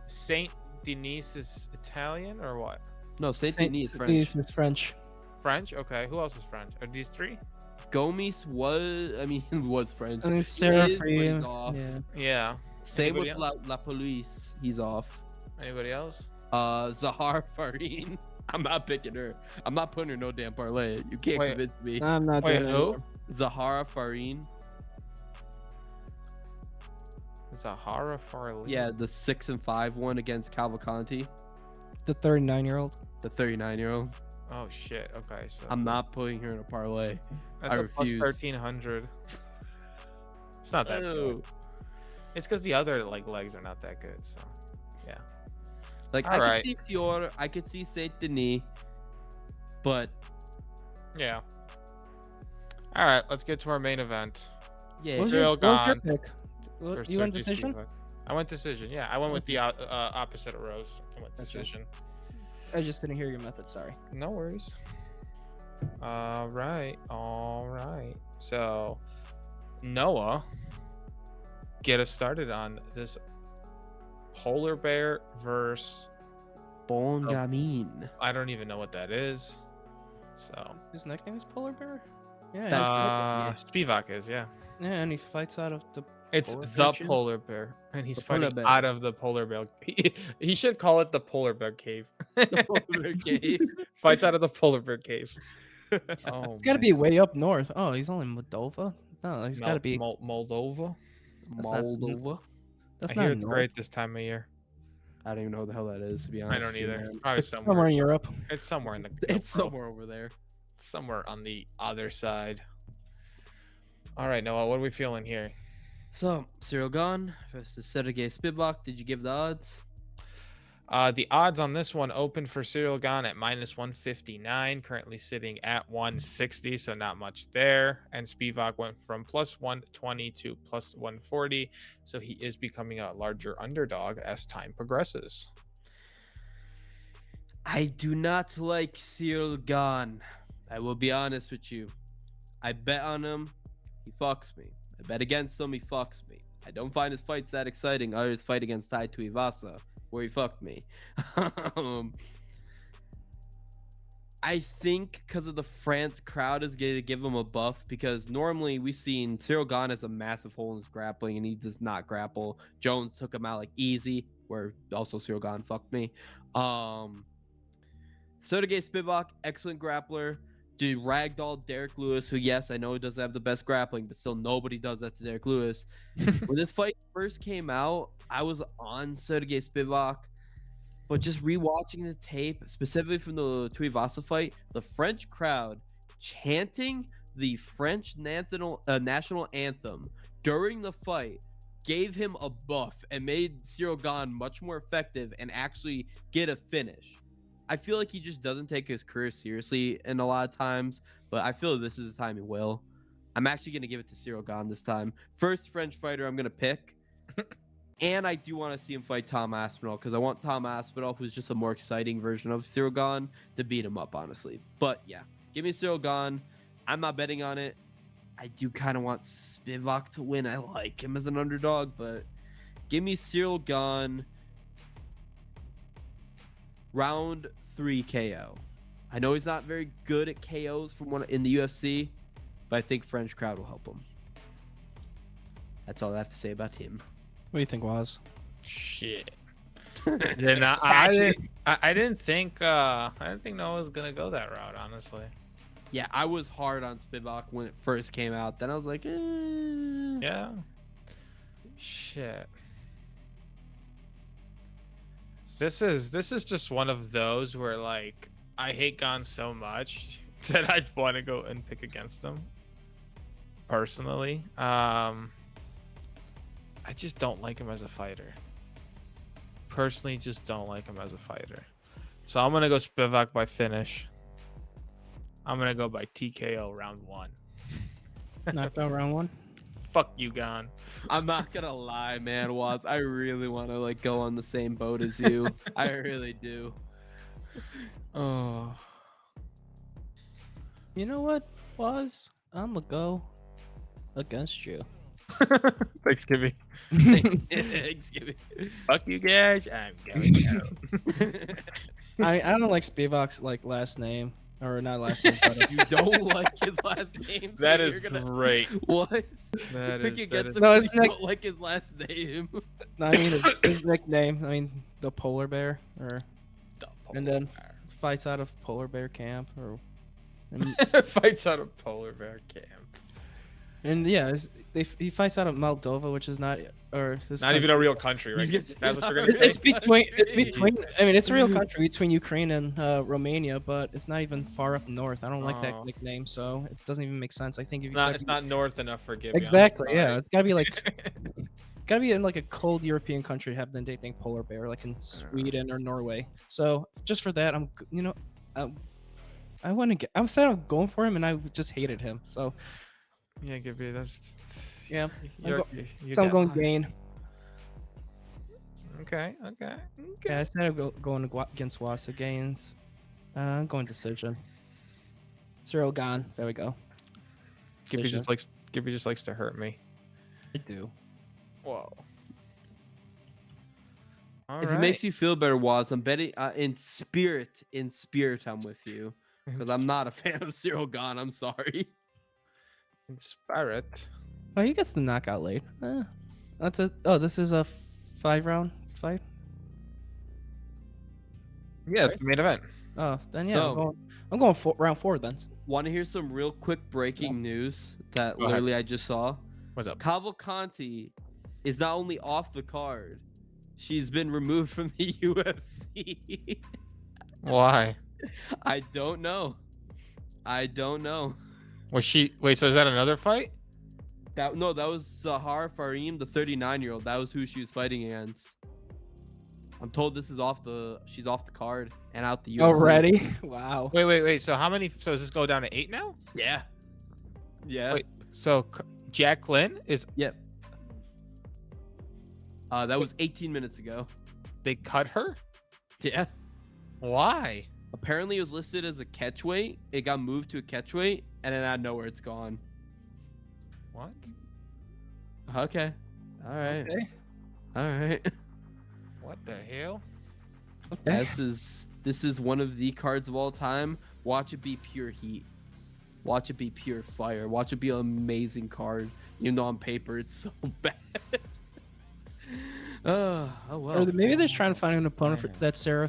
Saint Denis is Italian or what? No, Saint Denis is French. Denis is French. French? Okay, who else is French? Are these 3? Gomes was French. I mean, Serafin. Yeah. Same with La Police. He's off. Anybody else? Zahar Fareen. I'm not picking her. I'm not putting her no damn parlay. You can't convince me. I'm not doing who? Zahara Fareen. Zahara Fareen. Yeah, the 6-5 one against Cavalcante. The 39-year-old. The 39-year-old. Oh shit. Okay, so I'm not putting her in a parlay. That's refuse. Plus 1300. It's not that good. It's because the other legs are not that good. So yeah. I could see Fiore, I could see Saint Denis, but Yeah. All right, let's get to our main event. Yeah. What was Cyril your Gane pick? You went decision? Spivac. I went decision. Yeah, I went with the opposite of Rose. I went Okay. decision. I just didn't hear your method. Sorry. No worries. All right. So, Noah, get us started on this polar bear versus. Bongamin. I don't even know what that is. So. His nickname is Polar Bear. Yeah. That's- Spivac is, yeah. Yeah, and he fights out of the. It's Polar the region? polar bear, and he's The polar fighting bear. out of the polar bear. He should call it the polar bear cave. The polar bear cave. Fights out of the polar bear cave. Oh, It's got to be way up north. Oh, he's only Moldova. No, he's got to be. Moldova. That's not- Moldova. That's I not hear it's north. great this time of year. I don't even know who the hell that is, to be honest. I don't with you, either. man. It's probably Somewhere somewhere. in Europe. It's somewhere in the. It's world. somewhere over there. Somewhere on the other side. All right, Noah, what are we feeling here? So, Cyril Gane versus Sergey Spivac. Did you give the odds? The odds on this one open for Cyril Gane at -159, currently sitting at 160, so not much there. And Spivac went from +120 to +140, so he is becoming a larger underdog as time progresses. I do not like Cyril Gane. I will be honest with you. I bet on him. He fucks me. I bet against him. He fucks me. I don't find his fights that exciting. Other his fight against Tai Tuivasa, where he fucked me. I think because of the France crowd is going to give him a buff, because normally we've seen Cyril Gane has a massive hole in his grappling and he does not grapple. Jones took him out like easy, where also Cyril Gane fucked me. Sergey Spivac, excellent grappler. Dude, ragdoll Derek Lewis, who, yes, I know he doesn't have the best grappling, but still nobody does that to Derek Lewis. When this fight first came out, I was on Sergey Spivac, but just rewatching the tape, specifically from the Tuivasa fight, the French crowd chanting the French national anthem during the fight gave him a buff and made Cyril Gane much more effective and actually get a finish. I feel like he just doesn't take his career seriously in a lot of times, but I feel this is the time he will. I'm actually going to give it to Cyril Gane this time. First French fighter I'm going to pick. And I do want to see him fight Tom Aspinall, because I want Tom Aspinall, who's just a more exciting version of Cyril Gane, to beat him up, honestly. But yeah, give me Cyril Gane. I'm not betting on it. I do kind of want Spivac to win. I like him as an underdog, but give me Cyril Gane. Round 3 KO. I know he's not very good at KOs from one in the UFC, but I think French crowd will help him. That's all I have to say about him. What do you think, Waz? Shit. Then I didn't think Noah was gonna go that route, honestly. Yeah, I was hard on Spivac when it first came out. Then I was like, Yeah. Shit. This is just one of those where, like, I hate Gane so much that I'd want to go and pick against him. Personally, I just don't like him as a fighter. Personally, just don't like him as a fighter. So I'm gonna go Spivac by finish. I'm gonna go by TKO round 1. Knockout round 1. Fuck you, Gane. I'm not gonna lie, man, Waz. I really want to like go on the same boat as you. I really do. Oh. You know what, Waz? I'm gonna go against you. Thanksgiving. Thanksgiving. Fuck you guys. I'm going out. I don't like Spivac's like last name, or not last name. But, You don't like his last name? That so is you're gonna... great. What? That Pick is, against him No, 'cause it's you like- don't like his last name. no, I mean his nickname. I mean the polar bear, or and then fights out of polar bear camp, or fights out of polar bear camp. and yeah, he fights out of Moldova, which is not or this Not even a real country, right? He's That's what you're gonna gonna It's say. between. I mean, it's a real country between Ukraine and Romania, but it's not even far up north. I don't like Oh. that nickname, so it doesn't even make sense. I think if you It's not north enough for Gibby. exactly, yeah, it's gotta be like gotta be in like a cold European country to have the nickname polar bear, like in Sweden or Norway. So just for that, I'm I want to get. I'm sad I'm going for him, and I just hated him. So Yeah, Gibby, that's. yeah. You're So I'm going down. Gane. Okay. Yeah, instead of going against Wasa Gaines, I'm going decision. Cyril gone. There we go. Gibby Decision. just likes to hurt me. I do. Whoa. If it makes you feel better, Waz, I'm betting in spirit, I'm with you. Because I'm not a fan of Cyril Gane. I'm sorry. in spirit. Oh, he gets the knockout late. That's a. Oh, this is a 5-round fight. Yeah, it's the main event. Oh, then yeah, So- I'm going round 4 then. Want to hear some real quick breaking news that Go ahead. literally I just saw? What's up? Cavalcante is not only off the card, she's been removed from the UFC. Why? I don't know. Was she? Wait, so is that another fight? That was Zahar Fareen, the 39-year-old. That was who she was fighting against. I'm told she's off the card and out the UFC. Already? Wow. Wait. So how many? So does this go down to 8 now? Yeah. Wait. So Jacqueline is. Yep. That was 18 minutes ago. They cut her? Yeah. Why? Apparently, it was listed as a catchweight. It got moved to a catchweight, and then out of nowhere, it's gone. What? Okay. All right. Okay. All right. What the hell? Okay. This is one of the cards of all time. Watch it be pure heat. Watch it be pure fire. Watch it be an amazing card. Even though on paper it's so bad. Oh well. Or maybe they're trying to find an opponent for that Sarah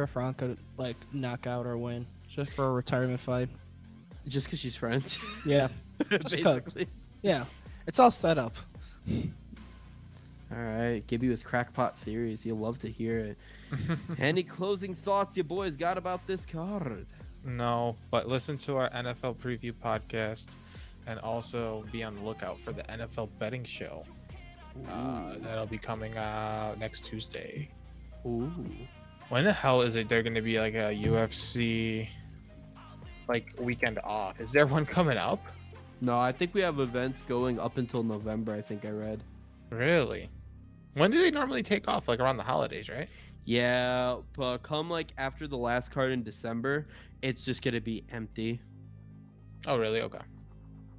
Frank could like knock out or win just for a retirement fight. Just because she's French. Yeah. Just 'cause. Basically. Yeah. It's all set up. All right, Gibby with crackpot theories. You'll love to hear it. Any closing thoughts you boys got about this card? No, but listen to our NFL preview podcast, and also be on the lookout for the NFL betting show. That'll be coming out next Tuesday. Ooh. When the hell is it? They're going to be like a UFC like weekend off. Is there one coming up? No, I think we have events going up until November. I think I read. Really? When do they normally take off? Like around the holidays, right? Yeah, but come like after the last card in December, it's just gonna be empty. Oh, really? Okay.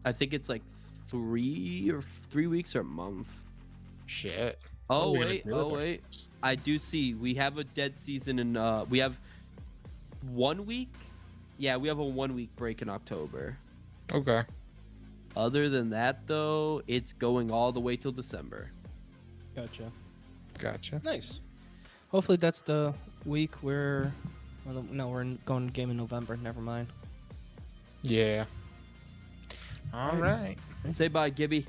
I think it's like 3 weeks or a month. Shit. Oh What are we wait, gonna do with wait. ourselves? I do see we have a dead season and we have 1 week. Yeah, we have a 1 week break in October. Okay. Other than that, though, it's going all the way till December. Gotcha. Nice. Hopefully that's the week where... Well, no, we're going to game in November. Never mind. Yeah. All right. Say bye, Gibby.